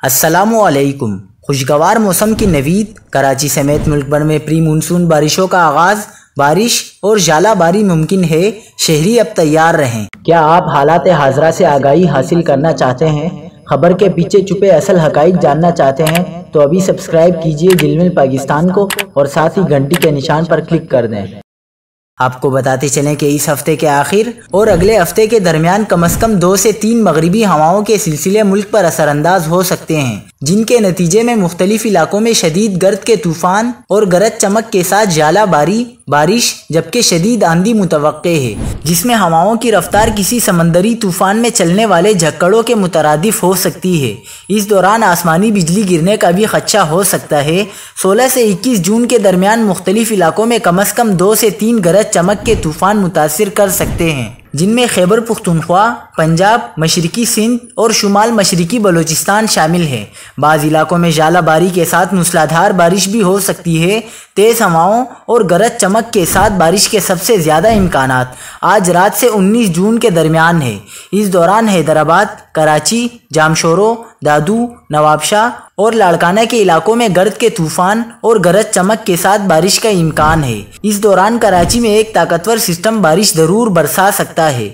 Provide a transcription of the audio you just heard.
السلام علیکم۔ خوشگوار موسم کی نوید، کراچی سمیت ملک بھر میں پری مونسون بارشوں کا آغاز، بارش اور ژالہ باری ممکن ہے، شہری اب تیار رہیں۔ کیا آپ حالات حاضرہ سے آگاہی حاصل کرنا چاہتے ہیں؟ خبر کے پیچھے چھپے اصل حقائق جاننا چاہتے ہیں تو ابھی سبسکرائب کیجئے جلمل پاکستان کو اور ساتھ ہی گھنٹی کے نشان پر کلک کر دیں۔ آپ کو بتاتے چلیں کہ اس ہفتے کے آخر اور اگلے ہفتے کے درمیان کم از کم 2 سے 3 مغربی ہواؤں کے سلسلے ملک پر اثر انداز ہو سکتے ہیں، جن کے نتیجے میں مختلف علاقوں میں شدید گرد کے طوفان اور گرج چمک کے ساتھ ژالہ باری، بارش جبکہ شدید آندھی متوقع ہے، جس میں ہواؤں کی رفتار کسی سمندری طوفان میں چلنے والے جھکڑوں کے مترادف ہو سکتی ہے۔ اس دوران آسمانی بجلی گرنے کا بھی خدشہ ہو سکتا ہے۔ 16 سے 21 جون کے درمیان مختلف علاقوں میں کم از کم 2 سے 3 گرج چمک کے طوفان متاثر کر سکتے ہیں، جن میں خیبر پختونخوا، پنجاب، مشرقی سندھ اور شمال مشرقی بلوچستان شامل ہیں۔ بعض علاقوں میں ژالہ باری کے ساتھ موسلادھار بارش بھی ہو سکتی ہے۔ تیز ہواؤں اور گرج چمک کے ساتھ بارش کے سب سے زیادہ امکانات آج رات سے 19 جون کے درمیان ہے۔ اس دوران حیدرآباد، کراچی، جامشورو، دادو، نواب شاہ اور لاڑکانہ کے علاقوں میں گرد کے طوفان اور گرج چمک کے ساتھ بارش کا امکان ہے۔ اس دوران کراچی میں ایک طاقتور سسٹم بارش ضرور برسا سکتا ہے۔